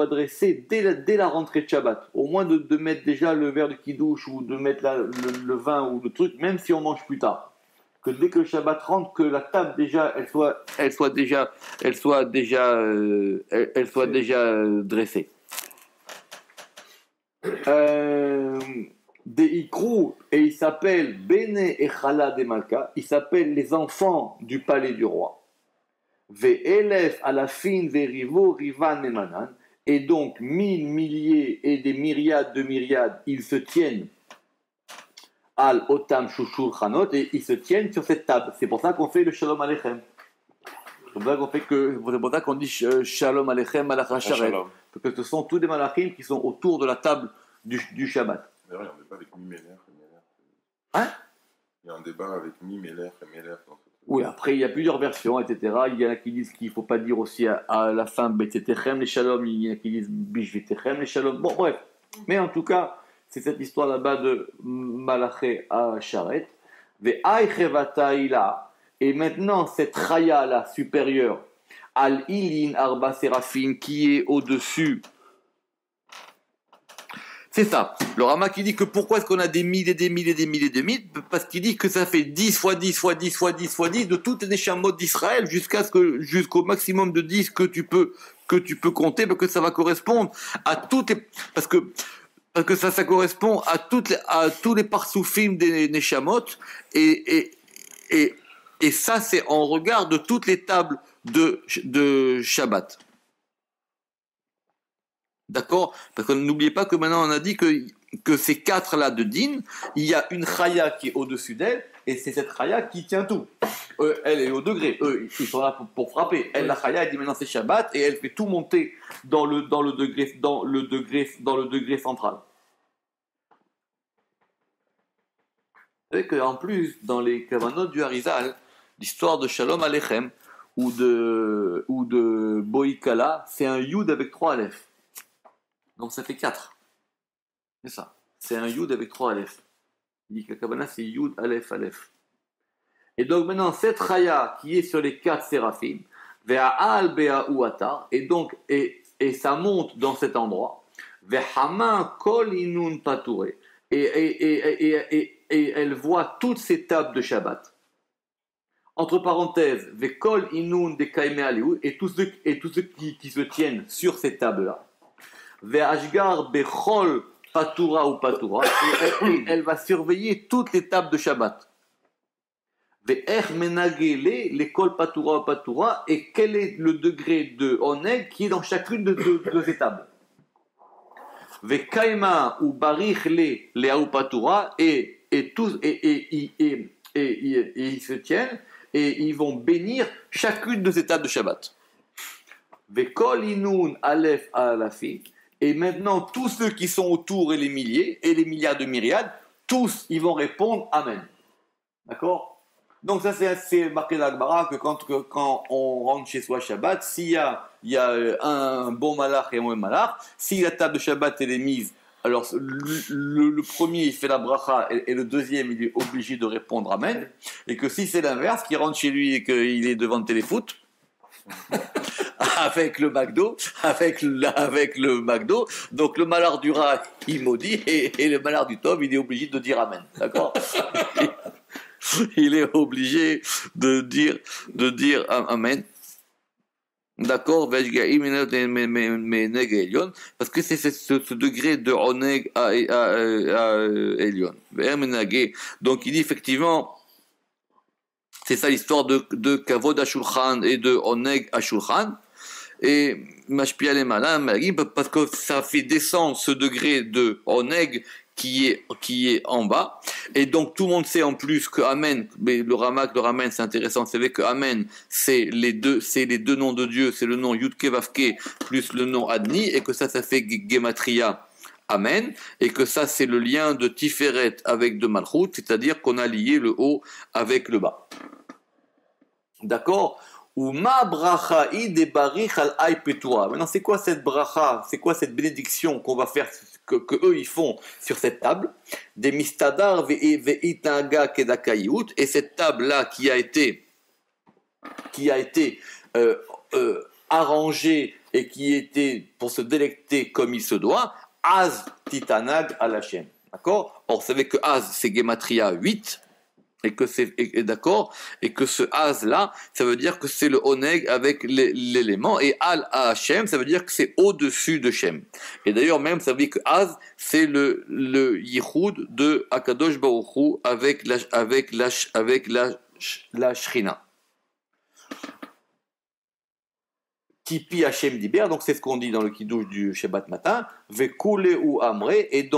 dressée dès la rentrée de Shabbat. Au moins de mettre déjà le verre de kidouche ou de mettre le vin ou le truc, même si on mange plus tard. que dès que le Shabbat rentre, que la table déjà, elle soit déjà dressée. Des Ikrou, et il s'appelle Bene Echala de Malka, il s'appelle les enfants du palais du roi. Ve'elef alafin ve'rivo rivan nemanan, et donc 1000 milliers et des myriades de myriades, ils se tiennent al otam shushul chanot, et ils se tiennent sur cette table. C'est pour ça qu'on fait le shalom aleichem. C'est pour ça qu'on dit shalom aleichem malach sharet, parce que ce sont tous des malachim qui sont autour de la table du Shabbat. D'ailleurs, il y a un débat avec Mimeler et Meler. Hein? Il y a un débat avec Mimeler et Meler. Oui, après, il y a plusieurs versions, etc. Il y en a qui disent qu'il ne faut pas dire aussi à la fin Betetechem les shalom, il y en a qui disent Bishvetechem les shalom. Bon, bref. Mais en tout cas, c'est cette histoire là-bas de Malaché à Sharet. Et maintenant, cette Chaya là, supérieure, Al-Ilin Arba Seraphim, qui est au-dessus. C'est ça. Le Rama qui dit que pourquoi est-ce qu'on a des mille et des mille et des mille et des mille? Parce qu'il dit que ça fait 10 fois 10 fois 10 fois 10 fois 10 de toutes les chameaux d'Israël jusqu'au maximum de 10 que tu peux compter, parce que ça va correspondre à toutes les, parce que ça correspond à tous les parsoufim des Neshamot, et ça c'est en regard de toutes les tables de Shabbat. D'accord? Parce que n'oubliez pas que maintenant on a dit que ces quatre-là de Din, il y a une Chaya qui est au-dessus d'elle, et c'est cette Chaya qui tient tout. Elle est au degré, eux ils sont là pour frapper. Elle, la Chaya, elle dit maintenant c'est Shabbat, et elle fait tout monter dans le degré central. Vous savez qu'en plus, dans les Kavanot du Harizal, l'histoire de Shalom Aleichem ou de Boïkala, c'est un Yud avec 3 Aleph. Donc ça fait 4. C'est ça. C'est un Yud avec 3 Aleph. Il dit que la Kavanah c'est Yud Aleph Aleph. Et donc maintenant, cette Chaya qui est sur les 4 séraphim, Ve'a'al Be'a'u Atar, et donc, et ça monte dans cet endroit, Ve'hama Kol Inun Paturé, et elle voit toutes ces tables de Shabbat. Entre parenthèses, Ve'kol Inun de Kaime Aliou, et tous ceux qui se tiennent sur ces tables-là. Ve'ashgar Bechol Patura ou Patura, et elle va surveiller toutes les tables de Shabbat. Ve'er Menagele, l'école Patura ou Patura, et quel est le degré de Oneg qui est dans chacune de ces tables. Ve'kaima ou Barich le Aou Patura, et ils se tiennent, et ils vont bénir chacune de ces tables de Shabbat. Ve'kol Inun Aleph Alafi, et maintenant, tous ceux qui sont autour, et les milliers, et les milliards de myriades, tous, ils vont répondre Amen. D'accord? Donc ça, c'est marqué dans l'Agmara que quand on rentre chez soi Shabbat, s'il y a un bon malach et un mauvais malach, si la table de Shabbat, elle est mise, alors le premier, il fait la bracha, et le deuxième, il est obligé de répondre Amen, et que si c'est l'inverse, qu'il rentre chez lui et qu'il est devant le téléfoot, avec le McDo, donc le malheur du rat, il maudit, et le malheur du Tov, il est obligé de dire Amen, d'accord? Il est obligé de dire Amen, d'accord? Parce que c'est ce degré de Oneg à Elion. Donc il dit effectivement, c'est ça l'histoire de Kavod Ashulchan et de Oneg Ashulchan. Et Mashpia les malins, parce que ça fait descendre ce degré de Oneg qui est en bas. Et donc tout le monde sait en plus que Amen, mais le Ramen c'est intéressant, c'est vrai que Amen c'est les deux noms de Dieu, c'est le nom Yudke Vavke plus le nom Adni, et que ça fait Gematria Amen, et que ça c'est le lien de Tiferet avec de Malchut, c'est-à-dire qu'on a lié le haut avec le bas. D'accord? Ou ma bracha de barich al ay petua. Maintenant, c'est quoi cette bracha? C'est quoi cette bénédiction qu'on va faire, que eux ils font sur cette table? Des mistadar ve'itaga kedakayut. Et cette table là qui a été arrangée et qui était pour se délecter comme il se doit. Az titanag al Hashem. D'accord? Or, vous savez que Az c'est Gematria 8. et que c'est d'accord, et que ce Az là, ça veut dire que c'est le Oneg avec l'élément, et Al Hashem, ça veut dire que c'est au-dessus de Shem. Et d'ailleurs même ça veut dire que Az, c'est le Yichud de Akadosh Baruch Hu avec la Shrina. Tipi Hashem Diber, donc c'est ce qu'on dit dans le Kiddush du Shabbat matin, Vekule ou Amre, et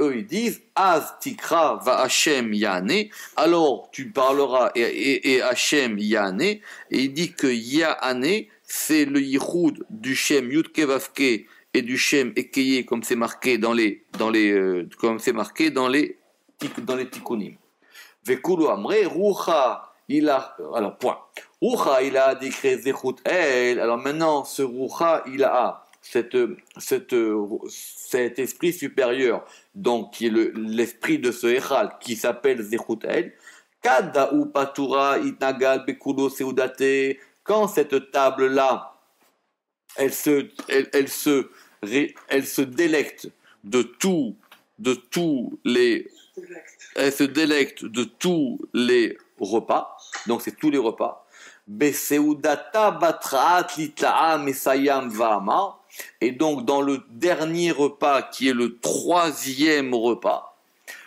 eux ils disent, Az Tikra va Hashem Yane, alors tu parleras et Hashem Yane, et il dit que Yane, c'est le Yichud du Shem Yudke Vavke et du Shem Ekeye, comme c'est marqué dans les Tikkunim. Vekulu Amre, Rucha, il a, alors point. Rucha, il a décret Zechut El. Alors maintenant, ce Rucha, il a cet esprit supérieur, donc qui est l'esprit de ce Echal, qui s'appelle Zechut El. Kada ou Patura Itnagal Bekulo Seudate. Quand cette table-là, elle se délecte de tous les repas, donc c'est tous les repas. Et donc dans le dernier repas qui est le troisième repas,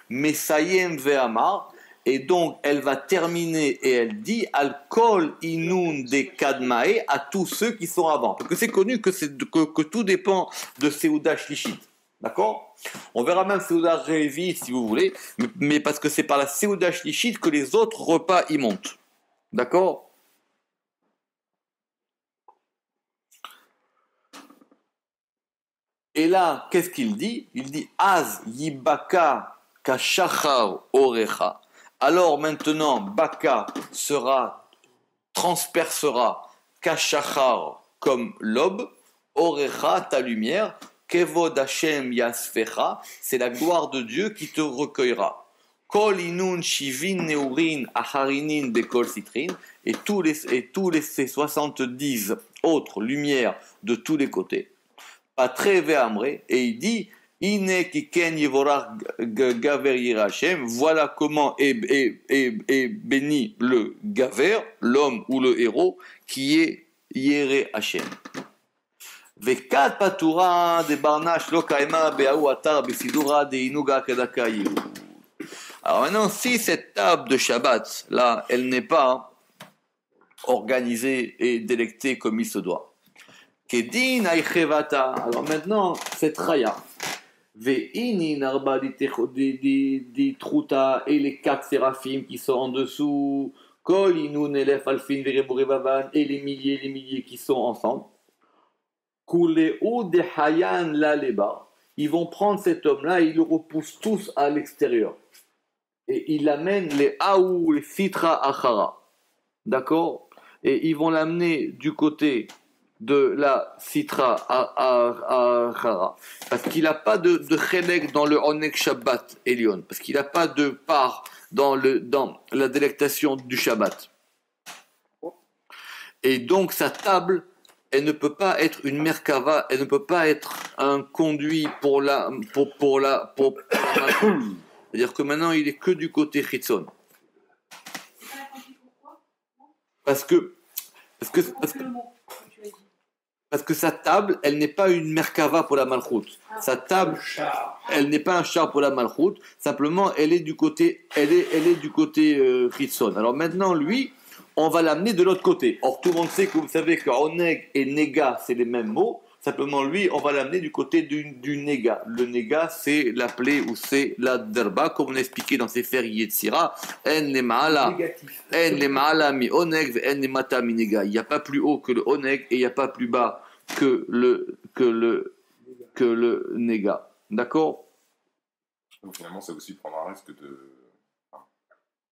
Mesayem Ve'amar, et donc elle va terminer et elle dit Al-Kol Inun de Kadmae, à tous ceux qui sont avant. Parce que c'est connu que tout dépend de Seuda Shlishit. D'accord? On verra même Seuda Revi si vous voulez, mais parce que c'est par la Seuda Shlishit que les autres repas y montent. D'accord? Et là, qu'est-ce qu'il dit? Il dit Az Yibaka Kashachar Orecha. Alors maintenant, Baka transpercera Kashachar comme l'aube, Orecha, ta lumière, Kevod Hashem Yasfecha, c'est la gloire de Dieu qui te recueillera. Kol Inun Shivin Neurin Acharinin Bekol Citrin, et tous ces 70 autres lumières de tous les côtés. Patre Ve'amre, et il dit Ine Kiken Yevorach Gaver Yirachem, voilà comment est béni le Gaver, l'homme ou le héros, qui est Yere Hashem. Vekat Patura de Barnash Lokaima Beaou Atar Besidura de Inuga Kadaka Yehu. Alors maintenant, si cette table de Shabbat, là, elle n'est pas organisée et délectée comme il se doit. Kedin Aichevata. Alors maintenant, cette Raya. Ve'ini Narba di Truta et les 4 séraphim qui sont en dessous. Kol Inun Elef Alfin Vereburevavan et les milliers qui sont ensemble. Kuleu de Hayan Laleba. Ils vont prendre cet homme-là et ils le repoussent tous à l'extérieur. Et ils l'amènent les Aou, les Sitra Achara. D'accord? Et ils vont l'amener du côté de la Sitra Achara. Parce qu'il n'a pas de Chelek dans le Onek Shabbat Elion. Parce qu'il n'a pas de part dans la délectation du Shabbat. Et donc sa table, elle ne peut pas être une merkava, elle ne peut pas être un conduit pour la c'est-à-dire que maintenant il est que du côté Chitzon. Parce que sa table, elle n'est pas une merkava pour la malchoute. Sa table, elle n'est pas un char pour la malchoute. Simplement, elle est du côté Chitzon. Alors maintenant, lui, on va l'amener de l'autre côté. Or, tout le monde sait que vous savez que Oneg et Nega, c'est les mêmes mots. Simplement, lui, on va l'amener du côté du Nega. Le Nega, c'est l'appelé ou c'est la derba, comme on a expliqué dans ces fériés de Sira. En le ma'ala mi Oneg, en le mata mi Nega. Il n'y a pas plus haut que le Oneg et il n'y a pas plus bas que le Nega. D'accord? Donc finalement, c'est aussi prendre un risque de.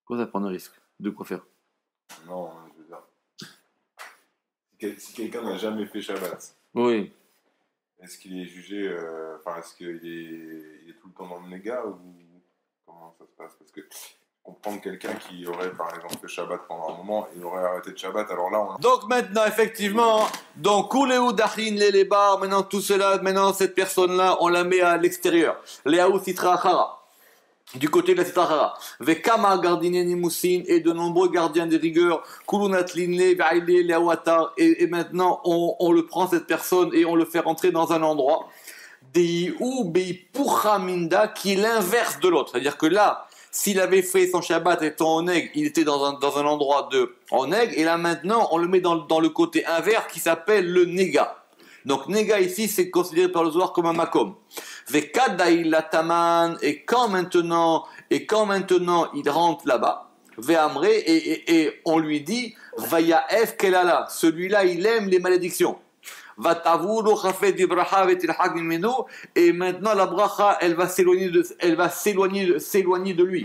Quoi ça, prendre un risque? De quoi faire? Non, je veux dire. Si quelqu'un n'a jamais fait Shabbat. Oui. Est-ce qu'il est jugé, est-ce qu'il est tout le temps dans le néga ou comment ça se passe? Parce que comprendre quelqu'un qui aurait par exemple fait Shabbat pendant un moment et aurait arrêté de Shabbat, alors là on... Donc maintenant effectivement, donc Kuleu Dachin les bars, maintenant tout cela, maintenant cette personne-là, on la met à l'extérieur. Léaou Sitra Achara. du côté de la Sitra Vekama gardineni moussin et de nombreux gardiens des rigueurs, Kulunatlinle, Vaile, Leawatar, et maintenant on le prend cette personne et on le fait rentrer dans un endroit, Deiou Beipuchaminda, qui est l'inverse de l'autre. C'est-à-dire que là, s'il avait fait son Shabbat étant Oneg, il était dans un endroit de Oneg, et là maintenant on le met dans le côté inverse qui s'appelle le Nega. Donc Nega ici c'est considéré par le Zohar comme un Makom. Vekadaï lataman, et quand maintenant il rentre là-bas, Ve'amre, et on lui dit Vayaef kelala, celui-là il aime les malédictions. Vatavulu chafet dibraha vetilhag mimenu, et maintenant la bracha elle va s'éloigner de lui.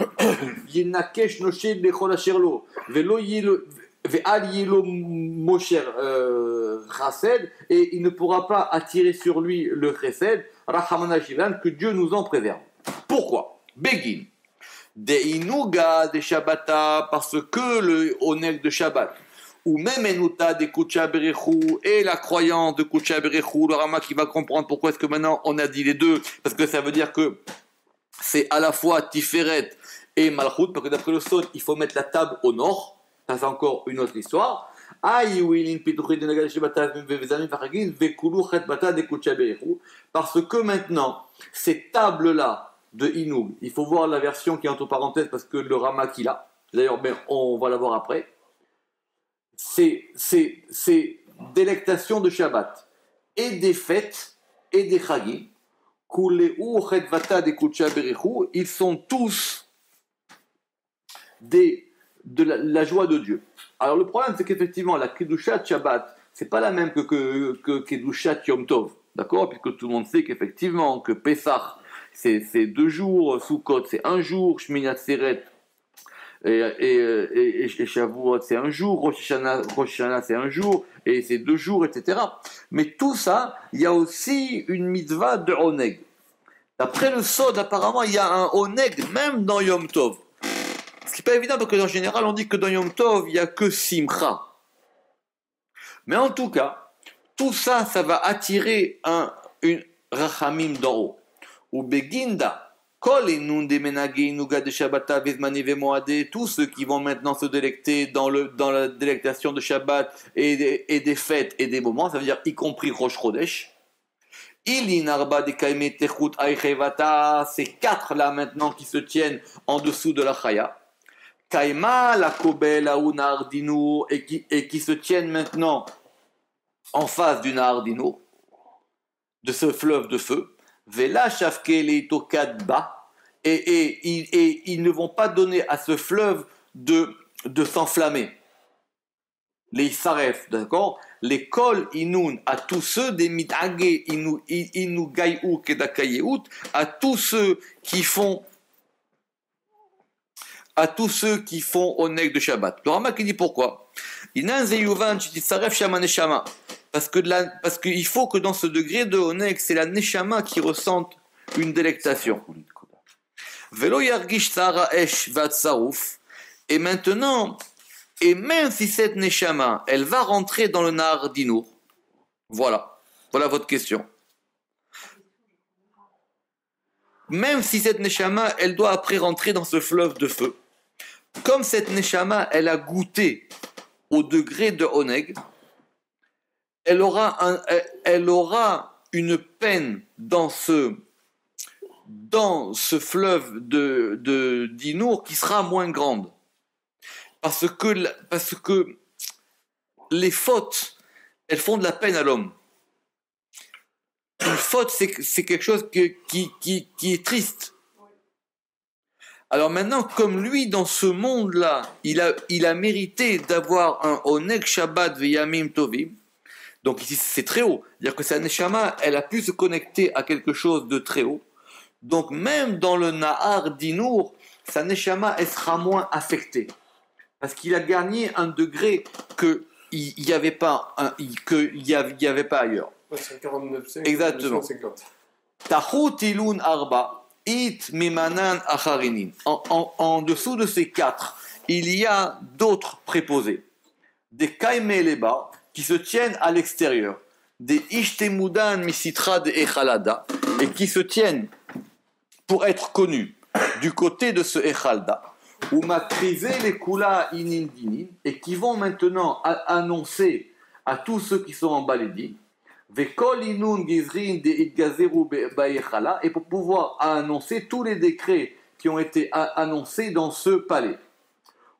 Yinakesh noshe bechol asherlo, velo yilo ve'al yilo mosher chased, et il ne pourra pas attirer sur lui le chesed, Rahamana Shivan, que Dieu nous en préserve. Pourquoi? Begin. Deinuga de Shabbata, parce que le oneg de Shabbat, ou même Enuta de Kucha Berechou, et la croyance de Kucha Berechou, le Rama qui va comprendre pourquoi est-ce que maintenant on a dit les deux, parce que ça veut dire que c'est à la fois Tiferet et Malchut, parce que d'après le Sod, il faut mettre la table au nord, ça c'est encore une autre histoire. Parce que maintenant, ces tables-là de Inoug, il faut voir la version qui est entre parenthèses parce que le Rama qu'il a, d'ailleurs on va la voir après, c'est délectation de Shabbat et des fêtes et des Chagim, ils sont tous de la joie de Dieu. Alors le problème c'est qu'effectivement la Kedushat Shabbat c'est pas la même que Kedushat Yom Tov, d'accord, puisque tout le monde sait qu'effectivement que Pesach c'est 2 jours, Sukkot c'est 1 jour, Shmini Atzeret et Shavuot c'est 1 jour, Rosh Hashanah c'est 1 jour et c'est 2 jours, etc. Mais tout ça, il y a aussi une mitzvah de Oneg. D'après le Sod, apparemment il y a un Oneg même dans Yom Tov. Ce qui n'est pas évident parce qu'en général on dit que dans Yom Tov il n'y a que Simcha. Mais en tout cas, tout ça, ça va attirer une Rachamim d'en haut. Ou Beginda, Kol enun de menagei nuga de Shabbata vezmani vemoade, tous ceux qui vont maintenant se délecter dans la délectation de Shabbat et des fêtes et des moments, ça veut dire y compris Rosh Chodesh. Ilin arba de kaime techut aichevata, ces 4 là maintenant qui se tiennent en dessous de la Chaya. Kaima, la Kobel, la Nahar-Dinour, et qui se tiennent maintenant en face du Nahar-Dinour, de ce fleuve de feu. Vela Shafkele Tokadba, et ils ne vont pas donner à ce fleuve de s'enflammer. Les Isaref, d'accord? Les Kol Inun, à tous ceux des Mitage Inu Gaiou Kedakayeut, à tous ceux qui font Oneg de Shabbat. Le Rama qui dit pourquoi? Parce qu'il faut que dans ce degré de Oneg, c'est la Neshama qui ressente une délectation. Et maintenant, et même si cette Neshama, elle va rentrer dans le Nahar Dinour, voilà votre question. Même si cette Neshama, elle doit après rentrer dans ce fleuve de feu, comme cette Neshama, elle a goûté au degré de Oneg, elle aura une peine dans ce fleuve de Dinour qui sera moins grande. Parce que les fautes, elles font de la peine à l'homme. Une faute, c'est quelque chose qui est triste. Alors maintenant, comme lui, dans ce monde-là, il a mérité d'avoir un Oneg Shabbat Veyamim Tovim. Donc ici, c'est très haut. C'est-à-dire que sa Neshama, elle a pu se connecter à quelque chose de très haut. Donc même dans le Nahar Dinour, sa Neshama, elle sera moins affectée. Parce qu'il a gagné un degré qu'il n'y avait pas ailleurs. Ouais, c'est 49,5. Exactement. Tahut ilun arba. En dessous de ces 4, il y a d'autres préposés. Des kaimeleba qui se tiennent à l'extérieur. Des ishtemudan misitra de echalada et qui se tiennent pour être connus. du côté de ce Echalda, ou matriser les Kula inindinin, et qui vont maintenant annoncer à tous ceux qui sont en Balédi, Vekol inun gizrin de itgazeru ba'echala, et pour pouvoir annoncer tous les décrets qui ont été annoncés dans ce palais.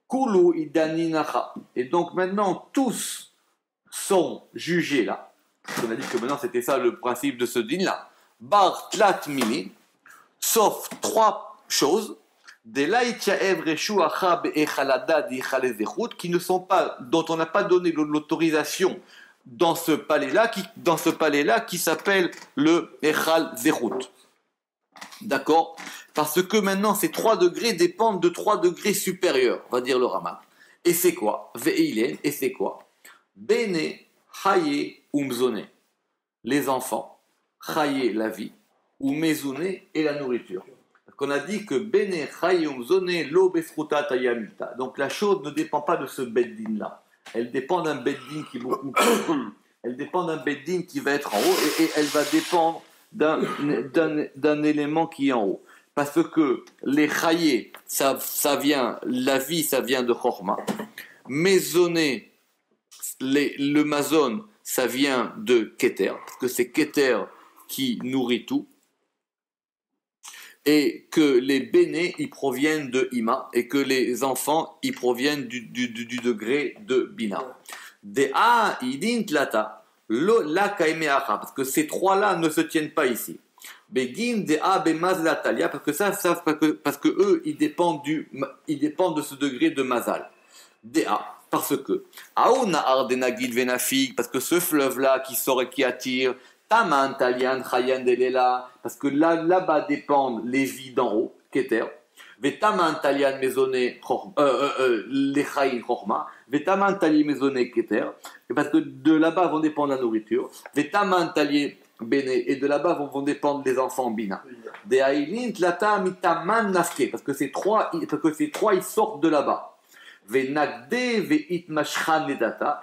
Kulu idaninacha. Et donc maintenant, tous sont jugés là. On a dit que maintenant c'était ça le principe de ce din là. Bar tlat mini, sauf trois choses, qui ne sont pas, dont on n'a pas donné l'autorisation dans ce palais-là, qui s'appelle le Echal Zechut. D'accord? Parce que maintenant ces 3 degrés dépendent de 3 degrés supérieurs, va dire le Rama. Et c'est quoi? Ve'ilen, et c'est quoi? Bene, Haye, Umzone. Les enfants, Haye, la vie, ou Mezune, et la nourriture. Qu'on a dit que Bene, Haye, Umzone, lo besruta tayamita. Donc la chose ne dépend pas de ce beddin-là. Elle dépend d'un beddin qui est beaucoup plus haut. Elle dépend d'un beddin qui va être en haut, et elle va dépendre d'un élément qui est en haut. Parce que les chayés, ça vient, la vie, ça vient de Chorma. Maisonné, le mazon, ça vient de Keter, parce que c'est Keter qui nourrit tout. Et que les bénés, ils proviennent de Ima, et que les enfants, ils proviennent du degré de Bina. Dea idin tlata, la kaimeacha, parce que ces 3-là ne se tiennent pas ici. Begin dea bemaz latalia, parce que eux ils dépendent de ce degré de mazal. Dea, parce que auna ardenagid venafig, parce que ce fleuve là qui sort et qui attire taman talian chayan delela, parce que là-bas dépendent les vies d'en haut, keter. Vetaman talian mezoné les chayin chorma, vetaman tali mezoné keter, parce que de là-bas vont dépendre la nourriture. Vetaman tali Béné, et de là-bas vont dépendre les enfants Bina. Parce que ces trois ils sortent de là-bas. Et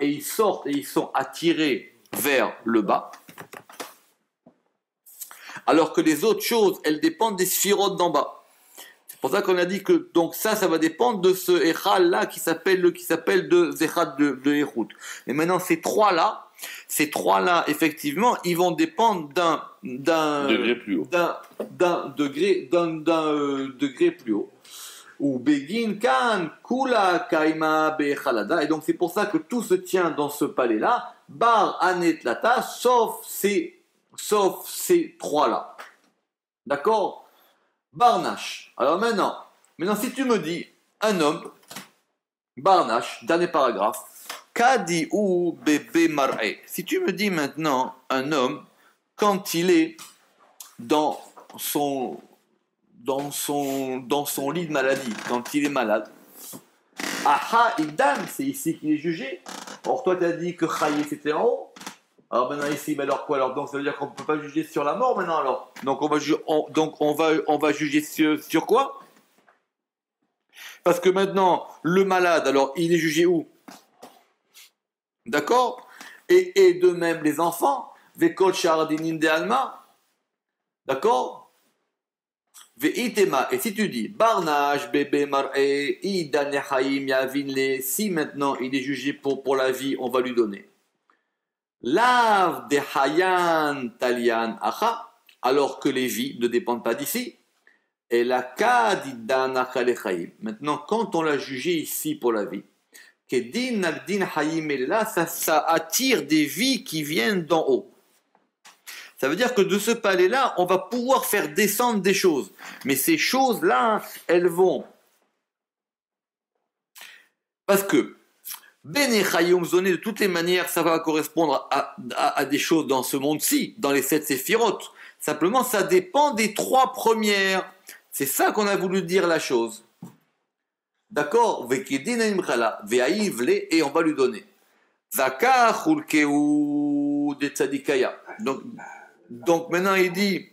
ils sortent et ils sont attirés vers le bas. Alors que les autres choses, elles dépendent des sphirotes d'en bas. C'est pour ça qu'on a dit que donc ça va dépendre de ce Echal là qui s'appelle de Zechat de Echut. Et maintenant ces trois-là, effectivement, ils vont dépendre d'un degré plus haut. D'un degré plus haut. Ou Begin Kan Kula Kaima Bechalada. Et donc c'est pour ça que tout se tient dans ce palais-là, Bar Anetlata, sauf ces 3-là. D'accord? Barnash. Alors maintenant, si tu me dis un homme, Barnash, dernier paragraphe, Kadi ou bébé mar'e. Si tu me dis maintenant un homme, quand il est dans son lit de maladie, quand il est malade, aha idan, c'est ici qu'il est jugé. Or toi tu as dit que Chaye c'était en haut. Alors maintenant ici, mais alors quoi? Alors donc ça veut dire qu'on ne peut pas juger sur la mort maintenant alors. Donc on va juger sur quoi? Parce que maintenant le malade, alors il est jugé où? D'accord? Et de même les enfants, Vekol Shardinin de Alma, d'accord? Veitema, et si tu dis Barnage, bébé mar'e, Idan Haim Yavinle, si maintenant il est jugé pour la vie, on va lui donner. Lav de Hayan Talian Acha, alors que les vies ne dépendent pas d'ici. Et la Kadidan Achalechaim. Maintenant, quand on l'a jugé ici pour la vie, Kedin Nagdin Hayim et là, ça attire des vies qui viennent d'en haut. Ça veut dire que de ce palais-là, on va pouvoir faire descendre des choses. Mais ces choses-là, elles vont. Parce que Bene Chayum Zoné, de toutes les manières, ça va correspondre à des choses dans ce monde-ci, dans les 7 séphirotes. Simplement, ça dépend des 3 premières. C'est ça qu'on a voulu dire la chose. D'accord? Et on va lui donner. Donc maintenant il dit,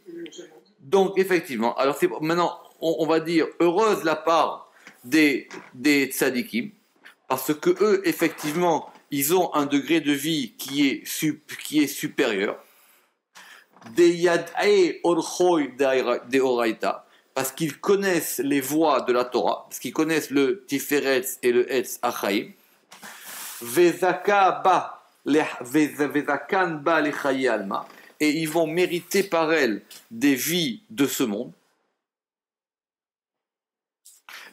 donc effectivement, alors maintenant on va dire heureuse la part des tzadikim, parce que eux effectivement ils ont un degré de vie qui est supérieur. Des yad'e orchoy de oraita, parce qu'ils connaissent les voies de la Torah, parce qu'ils connaissent le Tiferetz et le Etz Achaim. Vezakan ba lechaye alma, et ils vont mériter par elles des vies de ce monde.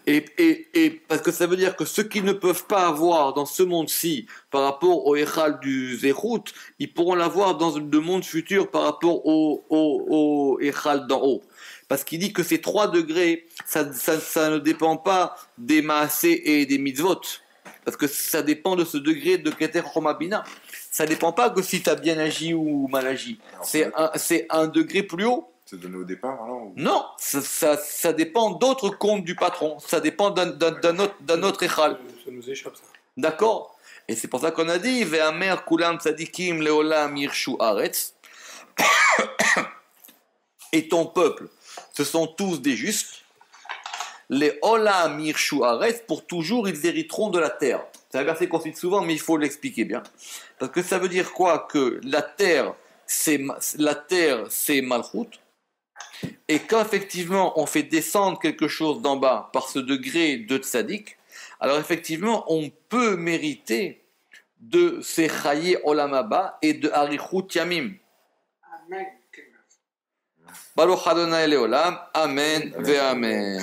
Et parce que ça veut dire que ce qu'ils ne peuvent pas avoir dans ce monde-ci par rapport au Echal du Zéhout, ils pourront l'avoir dans le monde futur par rapport au Echal d'en haut. Parce qu'il dit que ces 3 degrés, ça ne dépend pas des Maasé et des Mitzvot. Parce que ça dépend de ce degré de Keter Chomabina. Ça ne dépend pas que si tu as bien agi ou mal agi. C'est un degré plus haut. C'est donné au départ, alors ou... Non, ça dépend d'autres comptes du patron. Ça dépend d'un autre échal. Ça nous échappe, ça. D'accord. Et c'est pour ça qu'on a dit Ve'amer kulam tzadikim leolam yirshu aretz. Et ton peuple, ce sont tous des justes. Les olam yirshu aretz, pour toujours, ils hériteront de la terre. C'est un verset qu'on cite souvent, mais il faut l'expliquer bien. Parce que ça veut dire quoi? Que la terre, c'est Malchut. Et quand effectivement on fait descendre quelque chose d'en bas par ce degré de tzaddik, alors effectivement on peut mériter de ces chaye olam haba et de arichut yamim. Amen. Baruch Adonai leolam, amen ve amen.